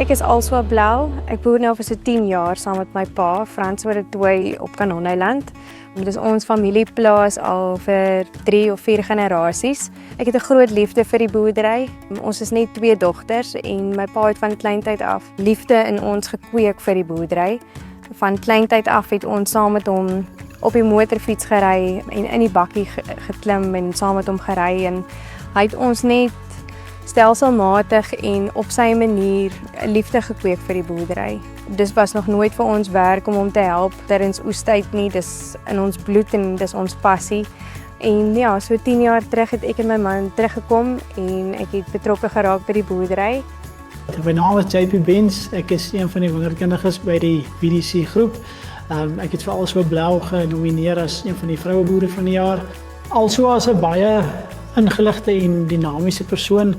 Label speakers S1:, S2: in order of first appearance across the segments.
S1: Ek is also blau. Ek boer nou vir so 10 jaar saam met my pa, Frans oor 'n tooi op Kanonneiland. Dit is ons familieplaas al vir 3 of 4 generasies. Ek het 'n groot liefde vir die boerdery. Ons is net 2 dogters en my pa het van kleintyd af liefde in ons gekweek vir die boerdery. Van kleintyd af het ons saam met hom op die motorfiets gery en in die bakkie geklim en saam met hom gery en hy het ons net stelselmatig en op sy manier 'n liefde gekweek vir die boerdery. Dis was nog nooit vir ons werk om hom te help tydens oestyd nie, dis in ons bloed en dis ons passie. En ja, so 10 jaar terug het ek en my man teruggekom en ek het betrokke geraak by die boerdery.
S2: My naam is JP Benz, ek is een van die wonderkundiges by die BDC groep. Ek het vir Also Blau genomineer as een van die vroueboere van die jaar. Also as 'n baie ingeligte en dinamiese persoon.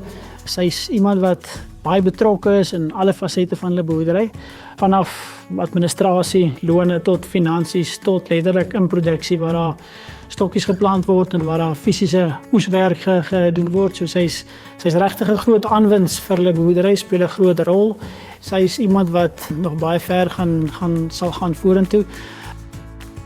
S2: Sy is iemand wat baie betrokke is in alle fasette van die boerdery, vanaf administrasie, lone tot finansies, tot letterlik in produksie waar daar stokkies geplant word en waar daar fisiese oeswerk gedoen word. So sy's regtig 'n groot aanwinst vir die boerdery, speel 'n groot rol. Sy is iemand wat nog baie ver sal gaan vorentoe.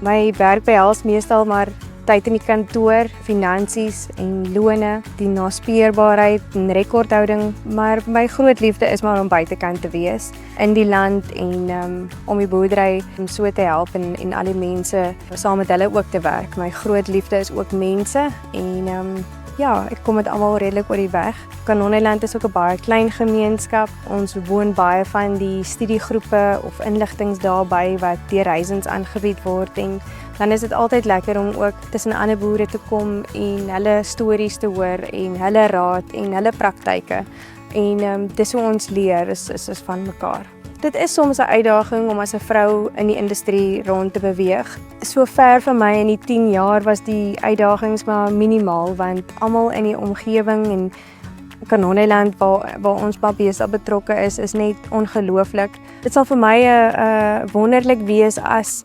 S1: My werk behels meestal maar tyd in die kantoor, finansies en lone, die naspeurbaarheid en rekordhouding, maar my groot liefde is maar om buitekant te wees in die land en om die boerdery so te help en al die mense saam met hulle ook te werk. My groot liefde is ook mense en ja, ek kom met almal redelik oor die weg. Kanonneiland is ook 'n baie klein gemeenskap. Ons woon baie van die studiegroepe of inligtingsdae by wat deur Horizons aangebied word en dan is dit altyd lekker om ook tussen ander boere te kom en hulle stories te hoor en hulle raad en hulle praktyke. En dis hoe ons leer is van mekaar. Dit is soms 'n uitdaging om as 'n vrou in die industrie rond te beweeg. So ver vir my in die 10 jaar was die uitdagings maar minimaal want almal in die omgewing en Kanonneiland waar ons besig betrokke is net ongelooflik. Dit sal vir my 'n wonderlik wees as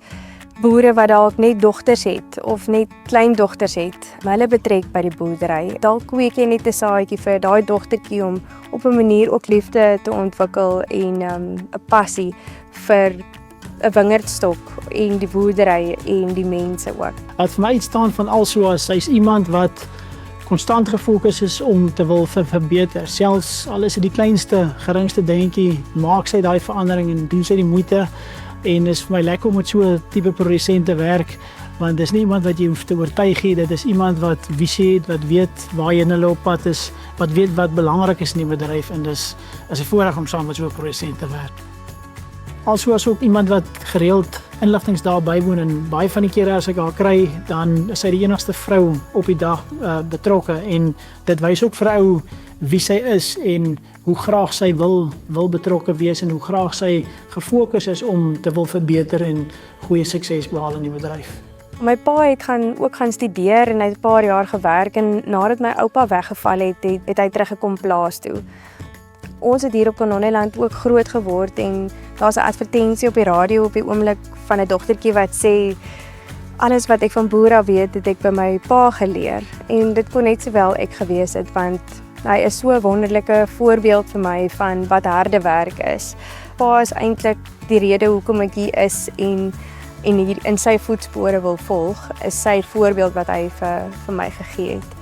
S1: boere wat dalk net dogters het of net kleindogters het, hulle betrek by die boerdery. Dalk kweek jy net 'n saadjie vir daai dogtertjie om op 'n manier ook liefde te ontwikkel en 'n passie vir 'n wingerdstok en die boerdery en die mense ook.
S2: Wat vir my staan van Also as sy's iemand wat konstant gefokus is om te wil verbeter. Selfs al is dit die kleinste, geringste dingetjie, maak sy daai verandering en doen sy die moeite. En is vir my lekker om met so 'n tipe produsent te werk, want dis nie iemand wat jy hoef te oortuig nie, dit is iemand wat visie het, wat weet waar jy in hulle op pad is, wat weet wat belangrik is in die bedryf en dis is 'n voorreg om saam met so 'n produsent te werk. Also as ook iemand wat gereeld inligtingsdae bywoon en baie van die kere as ek haar kry, dan is sy die enigste vrou op die dag betrokke en dit wys ook vir ou wie sy is en hoe graag sy wil betrokke wees en hoe graag sy gefokus is om te wil verbeter en goeie sukses behaal in die bedryf.
S1: My pa het ook gaan studeer en hy het 'n paar jaar gewerk en nadat my oupa weggeval het hy teruggekom plaas toe. Ons het hier op Kanonneiland ook groot geword en daar's 'n advertensie op die radio op die oomblik van 'n dogtertjie wat sê alles wat ek van boere af weet, het ek by my pa geleer en dit kon net sowel ek gewees het want hy is so 'n wonderlike voorbeeld vir my van wat harde werk is. Pa is eintlik die rede hoekom ek hier is en hier in sy voetspore wil volg, is sy voorbeeld wat hy vir my gegee het.